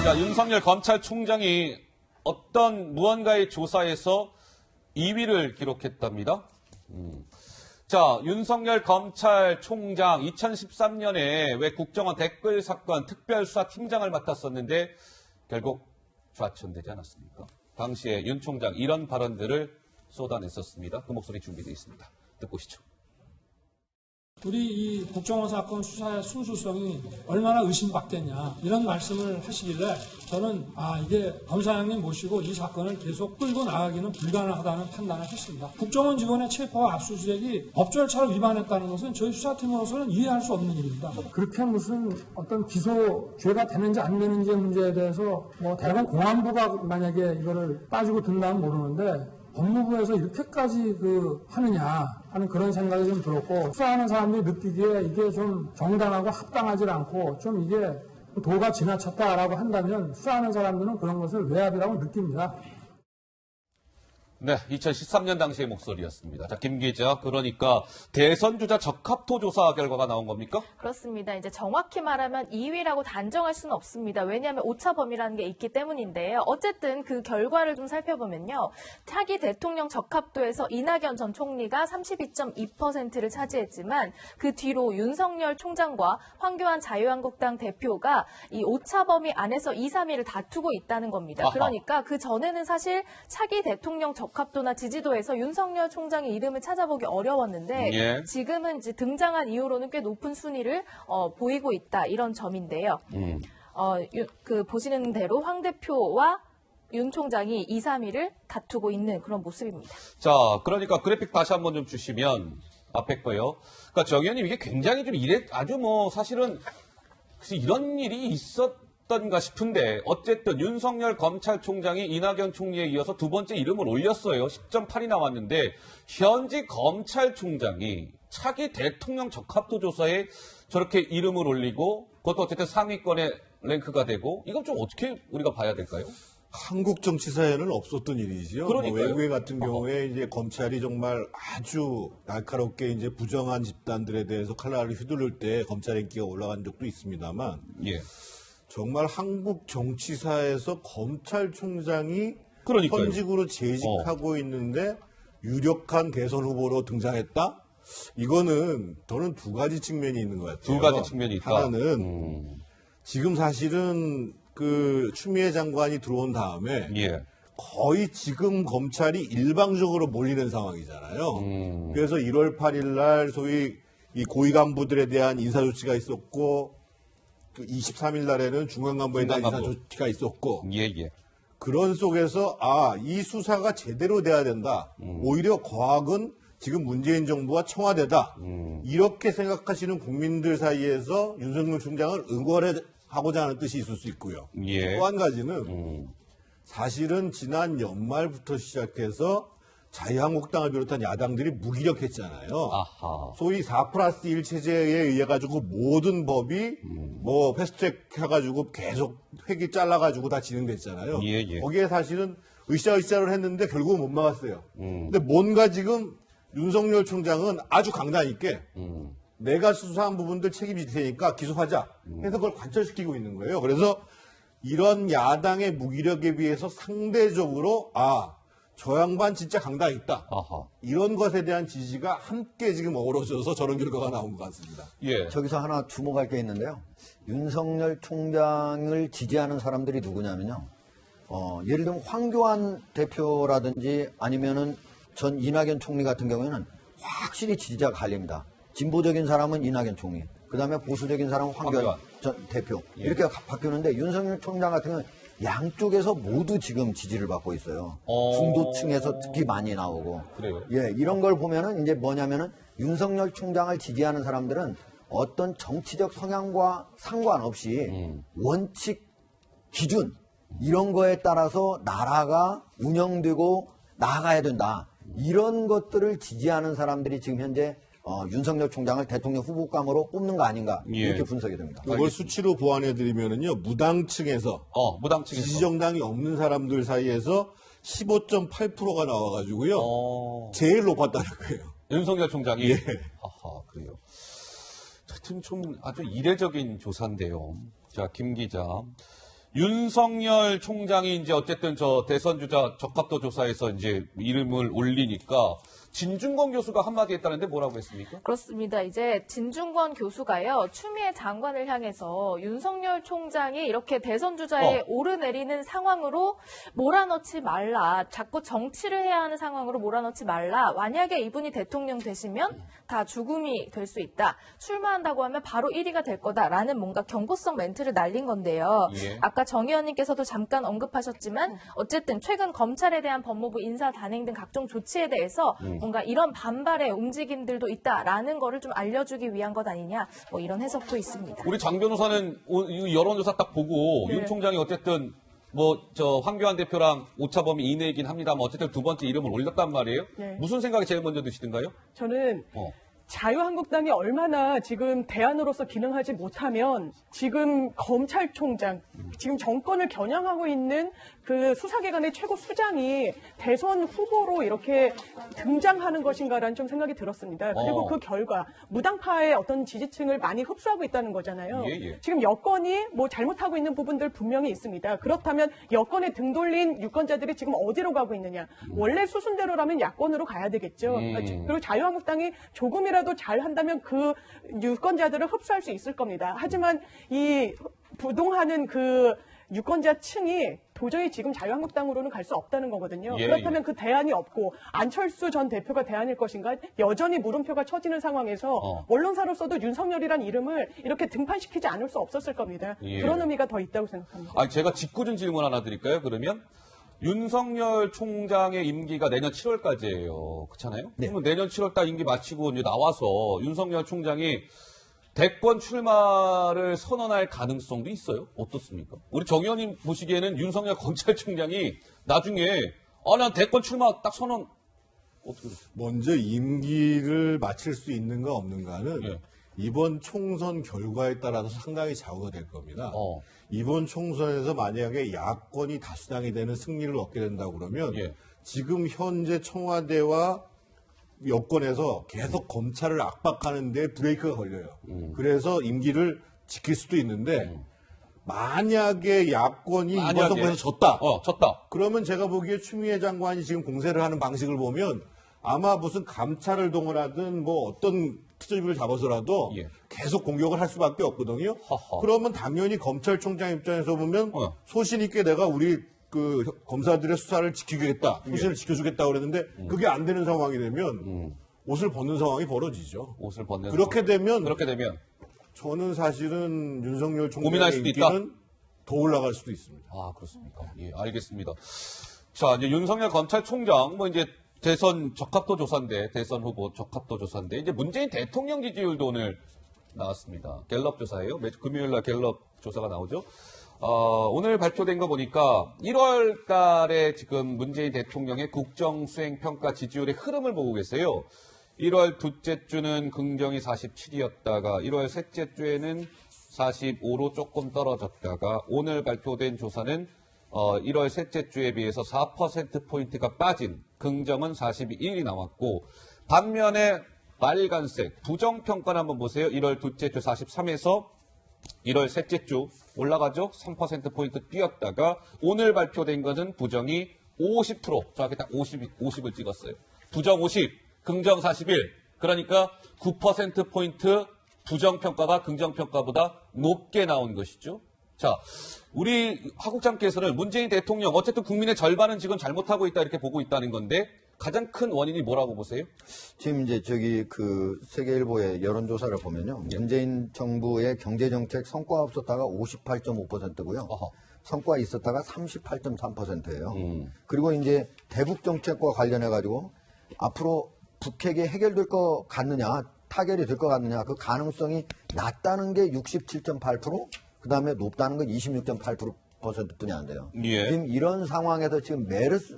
자, 윤석열 검찰총장이 어떤 무언가의 조사에서 2위를 기록했답니다. 자, 윤석열 검찰총장 2013년에 왜 국정원 댓글 사건 특별수사팀장을 맡았었는데 결국 좌천되지 않았습니까? 당시에 윤 총장 이런 발언들을 쏟아냈었습니다. 그 목소리 준비되어 있습니다. 듣고 오시죠. 우리 이 국정원 사건 수사의 순수성이 얼마나 의심받겠냐 이런 말씀을 하시길래 저는 이게 검사장님 모시고 이 사건을 계속 끌고 나가기는 불가능하다는 판단을 했습니다. 국정원 직원의 체포와 압수수색이 법 절차를 위반했다는 것은 저희 수사팀으로서는 이해할 수 없는 일입니다. 그렇게 무슨 어떤 기소죄가 되는지 안 되는지의 문제에 대해서 대검 공안부가 만약에 이거를 따지고 든다면 모르는데 법무부에서 이렇게까지 하느냐 하는 그런 생각이 좀 들었고, 수사하는 사람들이 느끼기에 이게 좀 정당하고 합당하지 않고 좀 이게 도가 지나쳤다라고 한다면 수사하는 사람들은 그런 것을 외압이라고 느낍니다. 네, 2013년 당시의 목소리였습니다. 자, 김 기자, 그러니까 대선 주자 적합도 조사 결과가 나온 겁니까? 그렇습니다. 이제 정확히 말하면 2위라고 단정할 수는 없습니다. 왜냐하면 오차범위라는 게 있기 때문인데요. 어쨌든 그 결과를 좀 살펴보면요. 차기 대통령 적합도에서 이낙연 전 총리가 32.2%를 차지했지만 그 뒤로 윤석열 총장과 황교안 자유한국당 대표가 이 오차범위 안에서 2, 3위를 다투고 있다는 겁니다. 아하. 그러니까 그 전에는 사실 차기 대통령 적합도나 지지도에서 윤석열 총장의 이름을 찾아보기 어려웠는데 예. 지금은 이제 등장한 이후로는 꽤 높은 순위를 보이고 있다 이런 점인데요. 보시는 대로 황 대표와 윤 총장이 2, 3위를 다투고 있는 그런 모습입니다. 자, 그러니까 그래픽 다시 한번 좀 주시면 앞에 거요. 그러니까 정 의원님 이게 굉장히 좀 아주 사실은 이런 일이 있었던가 싶은데 어쨌든 윤석열 검찰총장이 이낙연 총리에 이어서 두 번째 이름을 올렸어요. 10.8이 나왔는데 현직 검찰총장이 차기 대통령 적합도 조사에 저렇게 이름을 올리고 그것도 어쨌든 상위권에 랭크가 되고 이건 좀 어떻게 우리가 봐야 될까요? 한국 정치사에는 없었던 일이지요. 외국에 같은 경우에 이제 검찰이 정말 아주 날카롭게 이제 부정한 집단들에 대해서 칼날을 휘두를 때 검찰 인기가 올라간 적도 있습니다만, 예. 정말 한국 정치사에서 검찰총장이 그러니까요. 현직으로 재직하고 있는데 유력한 대선 후보로 등장했다? 이거는 저는 두 가지 측면이 있는 것 같아요. 두 가지 측면이 있다. 하나는 지금 사실은 추미애 장관이 들어온 다음에 예. 거의 지금 검찰이 일방적으로 몰리는 상황이잖아요. 그래서 1월 8일 날 소위 이 고위 간부들에 대한 인사조치가 있었고 23일 날에는 중앙 간부에 대한 인사조치가 있었고 예. 그런 속에서 이 수사가 제대로 돼야 된다. 오히려 과학은 지금 문재인 정부와 청와대다. 이렇게 생각하시는 국민들 사이에서 윤석열 총장을 응원하고자 하는 뜻이 있을 수 있고요. 예. 또 한 가지는 사실은 지난 연말부터 시작해서 자유한국당을 비롯한 야당들이 무기력했잖아요. 아하. 소위 4+1 체제에 의해 가지고 모든 법이 패스트트랙 해가지고 계속 획이 잘라가지고 다 진행됐잖아요. 예. 거기에 사실은 으쌰으쌰를 했는데 결국은 못 막았어요. 근데 뭔가 지금 윤석열 총장은 아주 강단 있게 내가 수사한 부분들 책임질 테니까 기소하자 해서 그걸 관철시키고 있는 거예요. 그래서 이런 야당의 무기력에 비해서 상대적으로 저 양반 진짜 강단 있다. 아하. 이런 것에 대한 지지가 함께 지금 어우러져서 저런 결과가 나온 것 같습니다. 예. 저기서 하나 주목할 게 있는데요. 윤석열 총장을 지지하는 사람들이 누구냐면요. 예를 들면 황교안 대표라든지 아니면은 전 이낙연 총리 같은 경우에는 확실히 지지자가 갈립니다. 진보적인 사람은 이낙연 총리, 그 다음에 보수적인 사람은 황교안 전 대표. 이렇게 바뀌는데 윤석열 총장 같은 경우는 양쪽에서 모두 지금 지지를 받고 있어요. 중도층에서 특히 많이 나오고. 그래요? 예, 이런 걸 보면은 이제 뭐냐면은 윤석열 총장을 지지하는 사람들은 어떤 정치적 성향과 상관없이 원칙, 기준 이런 거에 따라서 나라가 운영되고 나아가야 된다. 이런 것들을 지지하는 사람들이 지금 현재 윤석열 총장을 대통령 후보감으로 뽑는 거 아닌가 이렇게 분석이 됩니다. 이걸 수치로 보완해드리면은요, 무당층에서 지지정당이 없는 사람들 사이에서 15.8%가 나와가지고요, 제일 높았다는 거예요. 윤석열 총장이. 예. 아하, 그래요. 하여튼 좀 아주 이례적인 조사인데요. 자, 김 기자. 윤석열 총장이 이제 어쨌든 저 대선 주자 적합도 조사에서 이제 이름을 올리니까 진중권 교수가 한마디 했다는데 뭐라고 했습니까? 그렇습니다. 이제 진중권 교수가요, 추미애 장관을 향해서 윤석열 총장이 이렇게 대선 주자에 오르내리는 상황으로 몰아넣지 말라. 자꾸 정치를 해야 하는 상황으로 몰아넣지 말라. 만약에 이분이 대통령 되시면 다 죽음이 될 수 있다. 출마한다고 하면 바로 1위가 될 거다라는 뭔가 경고성 멘트를 날린 건데요. 예. 아까 정 의원님께서도 잠깐 언급하셨지만 어쨌든 최근 검찰에 대한 법무부 인사 단행 등 각종 조치에 대해서 뭔가 이런 반발의 움직임들도 있다라는 거를 좀 알려주기 위한 것 아니냐, 뭐 이런 해석도 있습니다. 우리 장 변호사는 이 여론조사 딱 보고 윤 총장이 어쨌든 뭐 저 황교안 대표랑 오차범위 이내이긴 합니다만 어쨌든 두 번째 이름을 올렸단 말이에요. 네. 무슨 생각이 제일 먼저 드시던가요? 저는 자유한국당이 얼마나 지금 대안으로서 기능하지 못하면 지금 검찰총장, 지금 정권을 겨냥하고 있는 그 수사기관의 최고 수장이 대선 후보로 이렇게 등장하는 것인가라는 좀 생각이 들었습니다. 그리고 그 결과 무당파의 어떤 지지층을 많이 흡수하고 있다는 거잖아요. 예. 지금 여권이 뭐 잘못하고 있는 부분들 분명히 있습니다. 그렇다면 여권에 등 돌린 유권자들이 지금 어디로 가고 있느냐. 원래 수순대로라면 야권으로 가야 되겠죠. 그리고 자유한국당이 조금이라도 잘한다면 그 유권자들을 흡수할 수 있을 겁니다. 하지만 이 부동하는 그 유권자층이 도저히 지금 자유한국당으로는 갈 수 없다는 거거든요. 예, 그렇다면 그 대안이 없고 안철수 전 대표가 대안일 것인가? 여전히 물음표가 쳐지는 상황에서 언론사로서도 윤석열이란 이름을 이렇게 등판시키지 않을 수 없었을 겁니다. 예. 그런 의미가 더 있다고 생각합니다. 아니, 제가 짓궂은 질문 하나 드릴까요? 그러면 윤석열 총장의 임기가 내년 7월까지예요. 그렇잖아요? 네. 그러면 내년 7월달 임기 마치고 이제 나와서 윤석열 총장이 대권 출마를 선언할 가능성도 있어요? 어떻습니까? 우리 정 의원님 보시기에는 윤석열 검찰총장이 나중에 난 대권 출마 딱 선언 어떻게 보세요? 먼저 임기를 마칠 수 있는가 없는가는 예. 이번 총선 결과에 따라서 상당히 좌우가 될 겁니다. 이번 총선에서 만약에 야권이 다수당이 되는 승리를 얻게 된다고 그러면 예. 지금 현재 청와대와 여권에서 계속 검찰을 압박하는 데 브레이크가 걸려요. 그래서 임기를 지킬 수도 있는데 만약에 야권이 이번 선거에서 졌다. 졌다. 그러면 제가 보기에 추미애 장관이 지금 공세를 하는 방식을 보면 아마 무슨 감찰을 동원하든 뭐 어떤 트집을 잡아서라도 예. 계속 공격을 할 수밖에 없거든요. 허허. 그러면 당연히 검찰총장 입장에서 보면 소신 있게 내가 우리 그 검사들의 수사를 지키겠다, 소신을 지켜주겠다 그랬는데 그게 안 되는 상황이 되면 옷을 벗는 상황이 벌어지죠. 옷을 벗는 그렇게 되면 저는 사실은 윤석열 고민할 총장의 수도 있다. 인기는 더 올라갈 수도 있습니다. 아, 그렇습니까? 예, 알겠습니다. 자, 이제 윤석열 검찰총장, 뭐 이제 대선 적합도 조사인데, 대선 후보 적합도 조사인데, 이제 문재인 대통령 지지율도 오늘 나왔습니다. 갤럽 조사예요. 매주 금요일 날 갤럽 조사가 나오죠. 오늘 발표된 거 보니까 1월 달에 지금 문재인 대통령의 국정수행평가 지지율의 흐름을 보고 계세요. 1월 둘째 주는 긍정이 47이었다가 1월 셋째 주에는 45로 조금 떨어졌다가 오늘 발표된 조사는 1월 셋째 주에 비해서 4%포인트가 빠진 긍정은 41이 나왔고 반면에 빨간색 부정평가를 한번 보세요. 1월 둘째 주 43에서 1월 셋째 주 올라가죠. 3%포인트 뛰었다가 오늘 발표된 것은 부정이 50%, 정확히 딱 50을 찍었어요. 부정 50, 긍정 41. 그러니까 9%포인트 부정평가가 긍정평가보다 높게 나온 것이죠. 자, 우리 하국장께서는 문재인 대통령 어쨌든 국민의 절반은 지금 잘못하고 있다 이렇게 보고 있다는 건데 가장 큰 원인이 뭐라고 보세요? 지금 이제 그 세계일보의 여론조사를 보면요. 문재인 정부의 경제정책 성과가 없었다가 58.5%고요. 성과 있었다가 38.3%예요. 그리고 이제 대북 정책과 관련해가지고 앞으로 북핵이 해결될 것 같느냐, 타결이 될 것 같느냐, 그 가능성이 낮다는 게 67.8%, 그 다음에 높다는 건 26.8%뿐이 안 돼요. 예. 지금 이런 상황에서 지금 메르스,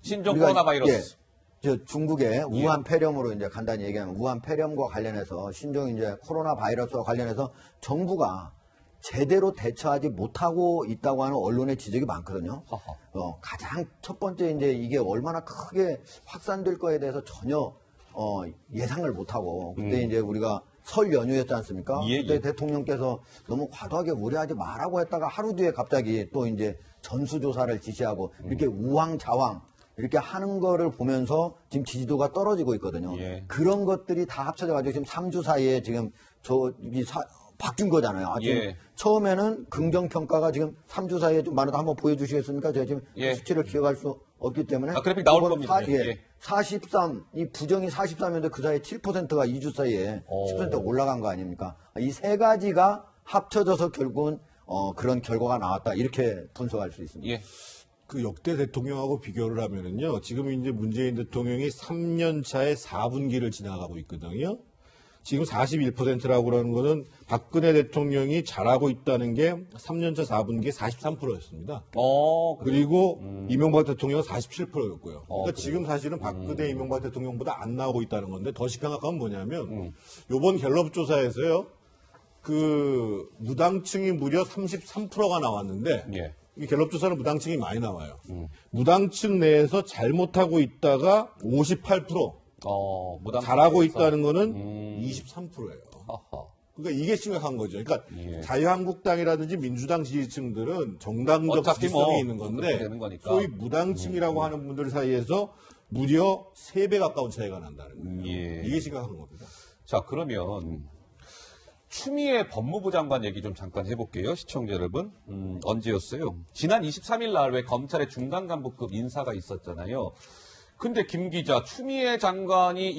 신종 코로나 바이러스. 예, 저 중국의 우한 폐렴으로 이제 간단히 얘기하면 우한 폐렴과 관련해서 신종 이제 코로나 바이러스와 관련해서 정부가 제대로 대처하지 못하고 있다고 하는 언론의 지적이 많거든요. 가장 첫 번째 이제 이게 얼마나 크게 확산될 거에 대해서 전혀 예상을 못하고 그때 이제 우리가 설 연휴였지 않습니까? 예, 그때 예. 대통령께서 너무 과도하게 우려하지 말라고 했다가 하루 뒤에 갑자기 또 이제 전수조사를 지시하고 이렇게 우왕좌왕 이렇게 하는 거를 보면서 지금 지지도가 떨어지고 있거든요. 예. 그런 것들이 다 합쳐져가지고 지금 3주 사이에 지금 바뀐 거잖아요. 지금 예. 처음에는 긍정평가가 지금 3주 사이에 좀 많아도 한번 보여주시겠습니까? 제가 지금 예. 수치를 기억할 수 없기 때문에. 그래픽 나올 이번 겁니다. 예. 43, 이 부정이 43인데 그 사이에 7%가 2주 사이에 10% 올라간 거 아닙니까? 이 세 가지가 합쳐져서 결국은 그런 결과가 나왔다. 이렇게 분석할 수 있습니다. 예. 그 역대 대통령하고 비교를 하면은요, 지금 이제 문재인 대통령이 3년 차에 4분기를 지나가고 있거든요. 지금 41%라고 그러는 거는 박근혜 대통령이 잘하고 있다는 게 3년 차 4분기에 43%였습니다. 그리고 이명박 대통령은 47%였고요. 그러니까 지금 사실은 박근혜 이명박 대통령보다 안 나오고 있다는 건데 더 심각한 건 뭐냐면 요번 갤럽 조사에서요. 그 무당층이 무려 33%가 나왔는데 예. 이 갤럽 조사는 무당층이 많이 나와요. 무당층 내에서 잘못하고 있다가 58%, 무당 잘하고 있다는 거는 23%예요. 아하. 그러니까 이게 심각한 거죠. 그러니까 예. 자유한국당이라든지 민주당 지지층들은 정당적 어차피 지지성이 뭐 있는 그렇게 건데 되는 거니까. 소위 무당층이라고 하는 분들 사이에서 무려 3배 가까운 차이가 난다는 거예요. 예. 이게 심각한 겁니다. 자, 그러면 추미애 법무부 장관 얘기 좀 잠깐 해볼게요. 시청자 여러분. 언제였어요? 지난 23일 날 왜 검찰의 중간 간부급 인사가 있었잖아요. 근데 김 기자, 추미애 장관이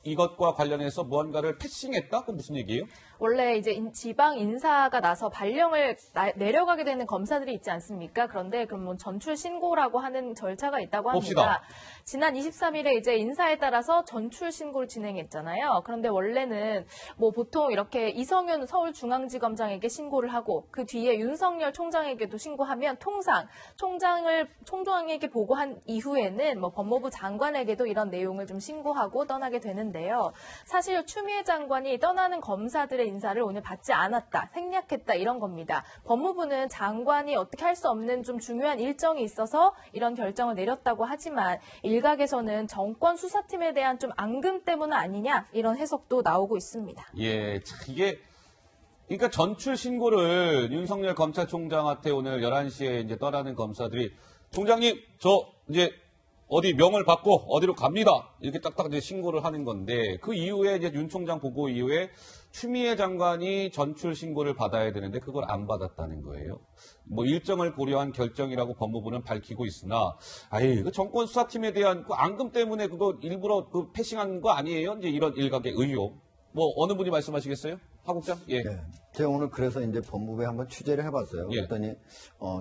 이것과 관련해서 무언가를 패싱했다? 그건 무슨 얘기예요? 원래 이제 지방 인사가 나서 발령을 내려가게 되는 검사들이 있지 않습니까? 그런데 그럼 뭐 전출 신고라고 하는 절차가 있다고 합니다. 봅시다. 지난 23일에 이제 인사에 따라서 전출 신고를 진행했잖아요. 그런데 원래는 뭐 보통 이렇게 이성윤 서울중앙지검장에게 신고를 하고 그 뒤에 윤석열 총장에게도 신고하면 통상 총장에게 보고한 이후에는 뭐 법무부 장관에게도 이런 내용을 좀 신고하고 떠나게 되는데요. 사실 추미애 장관이 떠나는 검사들의 인사를 오늘 받지 않았다, 생략했다 이런 겁니다. 법무부는 장관이 어떻게 할 수 없는 좀 중요한 일정이 있어서 이런 결정을 내렸다고 하지만 일각에서는 정권 수사팀에 대한 좀 앙금 때문 아니냐 이런 해석도 나오고 있습니다. 예, 참 이게 그러니까 전출 신고를 윤석열 검찰총장한테 오늘 11시에 이제 떠나는 검사들이 총장님 저 이제 어디 명을 받고 어디로 갑니다. 이렇게 딱딱 이제 신고를 하는 건데 그 이후에 이제 윤 총장 보고 이후에 추미애 장관이 전출 신고를 받아야 되는데 그걸 안 받았다는 거예요. 뭐 일정을 고려한 결정이라고 법무부는 밝히고 있으나 그 정권 수사팀에 대한 그 앙금 때문에 그거 일부러 그 패싱한 거 아니에요? 이제 이런 일각의 의혹. 뭐 어느 분이 말씀하시겠어요? 하국장? 예. 네. 제가 오늘 그래서 이제 법무부에 한번 취재를 해봤어요. 예. 그랬더니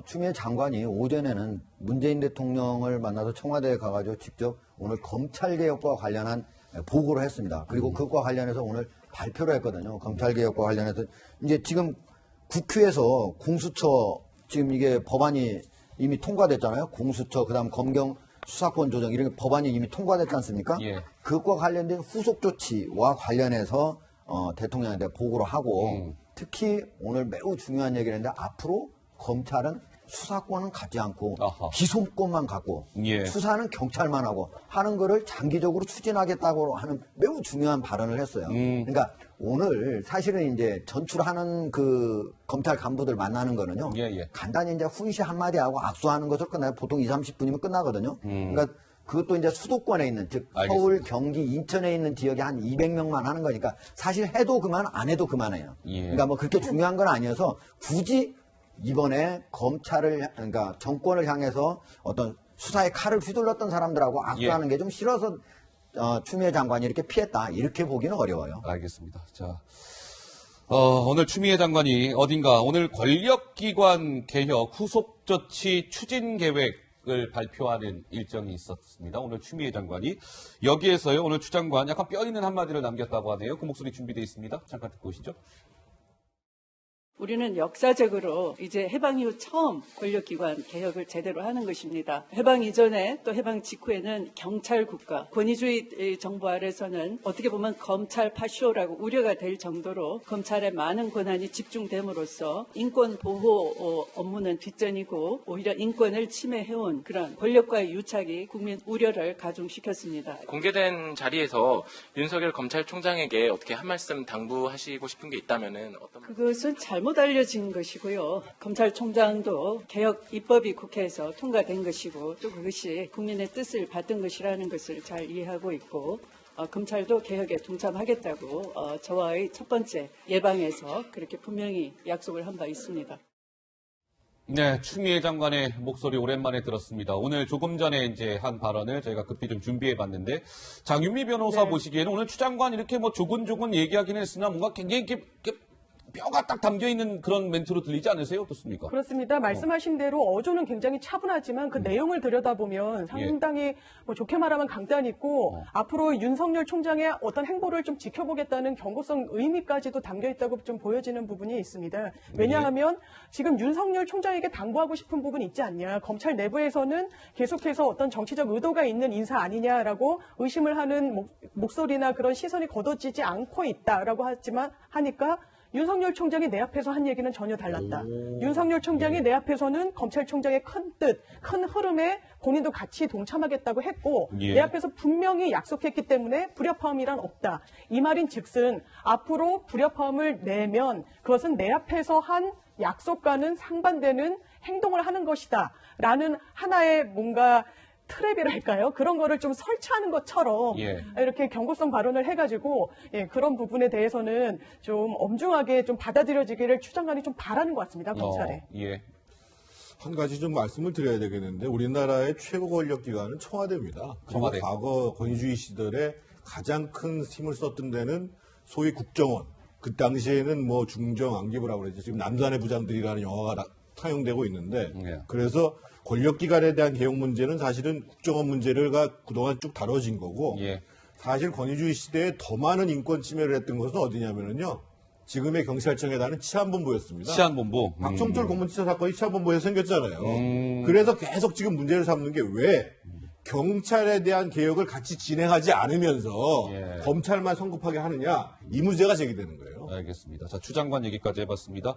추미애 장관이 오전에는 문재인 대통령을 만나서 청와대에 가가지고 직접 오늘 검찰개혁과 관련한 보고를 했습니다. 그리고 그것과 관련해서 오늘 발표를 했거든요. 검찰개혁과 관련해서 이제 지금 국회에서 공수처 지금 이게 법안이 이미 통과됐잖아요. 공수처 그다음 검경 수사권 조정 이런 법안이 이미 통과됐지 않습니까? 예. 그것과 관련된 후속 조치와 관련해서 대통령한테 보고를 하고 특히 오늘 매우 중요한 얘기를 했는데 앞으로 검찰은 수사권은 갖지 않고 아하. 기소권만 갖고 예. 수사는 경찰만 하고 하는 거를 장기적으로 추진하겠다고 하는 매우 중요한 발언을 했어요. 그러니까 오늘 사실은 이제 전출하는 그 검찰 간부들 만나는 거는요. 예, 예. 간단히 이제 훈시 한마디 하고 악수하는 것으로 끝나요. 보통 2, 30분이면 끝나거든요. 그러니까 그것도 이제 수도권에 있는 즉 알겠습니다. 서울, 경기, 인천에 있는 지역에 한 200명만 하는 거니까 사실 해도 그만 안 해도 그만해요. 예. 그러니까 뭐 그렇게 중요한 건 아니어서 굳이 이번에 검찰을 그러니까 정권을 향해서 어떤 수사의 칼을 휘둘렀던 사람들하고 악수하는 게 좀 싫어서 추미애 장관이 이렇게 피했다 이렇게 보기는 어려워요. 알겠습니다. 자, 오늘 추미애 장관이 어딘가 오늘 권력기관 개혁 후속 조치 추진 계획을 발표하는 일정이 있었습니다. 오늘 추미애 장관이 여기에서요. 오늘 추 장관 약간 뼈 있는 한마디를 남겼다고 하네요. 그 목소리 준비되어 있습니다. 잠깐 듣고 오시죠. 우리는 역사적으로 이제 해방 이후 처음 권력기관 개혁을 제대로 하는 것입니다. 해방 이전에 또 해방 직후에는 경찰 국가, 권위주의 정부 아래서는 어떻게 보면 검찰 파쇼라고 우려가 될 정도로 검찰에 많은 권한이 집중됨으로써 인권 보호 업무는 뒷전이고 오히려 인권을 침해해온 그런 권력과의 유착이 국민 우려를 가중시켰습니다. 공개된 자리에서 윤석열 검찰총장에게 어떻게 한 말씀 당부하시고 싶은 게 있다면은 어떤? 그것은 잘못 알려진 것이고요. 검찰총장도 개혁 입법이 국회에서 통과된 것이고 또 그것이 국민의 뜻을 받은 것이라는 것을 잘 이해하고 있고 검찰도 개혁에 동참하겠다고 저와의 첫 번째 예방에서 그렇게 분명히 약속을 한 바 있습니다. 네, 추미애 장관의 목소리 오랜만에 들었습니다. 오늘 조금 전에 이제 한 발언을 저희가 급히 좀 준비해 봤는데, 장윤미 변호사 네. 보시기에는 오늘 추 장관 이렇게 뭐 조근조근 얘기하긴 했으나 뭔가 굉장히 이렇게 뼈가 딱 담겨 있는 그런 멘트로 들리지 않으세요? 어떻습니까? 그렇습니다. 말씀하신 대로 어조는 굉장히 차분하지만 그 내용을 들여다보면 상당히 뭐 좋게 말하면 강단 있고 앞으로 윤석열 총장의 어떤 행보를 좀 지켜보겠다는 경고성 의미까지도 담겨 있다고 좀 보여지는 부분이 있습니다. 왜냐하면 지금 윤석열 총장에게 당부하고 싶은 부분이 있지 않냐. 검찰 내부에서는 계속해서 어떤 정치적 의도가 있는 인사 아니냐라고 의심을 하는 목소리나 그런 시선이 걷어지지 않고 있다라고 하니까 윤석열 총장이 내 앞에서 한 얘기는 전혀 달랐다. 윤석열 총장이 내 앞에서는 검찰총장의 큰 뜻, 큰 흐름에 본인도 같이 동참하겠다고 했고 내 앞에서 분명히 약속했기 때문에 불협화음이란 없다. 이 말인 즉슨 앞으로 불협화음을 내면 그것은 내 앞에서 한 약속과는 상반되는 행동을 하는 것이다. 라는 하나의 뭔가 트랩이랄까요? 그런 거를 좀 설치하는 것처럼 이렇게 경고성 발언을 해가지고 그런 부분에 대해서는 좀 엄중하게 좀 받아들여지기를 추 장관이 좀 바라는 것 같습니다. 검찰에. 한 가지 좀 말씀을 드려야 되겠는데 우리나라의 최고 권력 기관은 청와대입니다. 청와대. 과거 권위주의 시절에 가장 큰 힘을 썼던 데는 소위 국정원. 그 당시에는 뭐 중정 안기부라고 그러죠. 지금 남산의 부장들이라는 영화가 타용되고 있는데 그래서 권력기관에 대한 개혁 문제는 사실은 국정원 문제가 그동안 쭉 다뤄진 거고 사실 권위주의 시대에 더 많은 인권 침해를 했던 것은 어디냐면요. 지금의 경찰청에다는 치안본부였습니다. 치안본부. 박종철 고문치사 사건이 치안본부에서 생겼잖아요. 그래서 계속 지금 문제를 삼는 게 왜 경찰에 대한 개혁을 같이 진행하지 않으면서 검찰만 성급하게 하느냐 이 문제가 제기되는 거예요. 알겠습니다. 자, 추 장관 얘기까지 해봤습니다.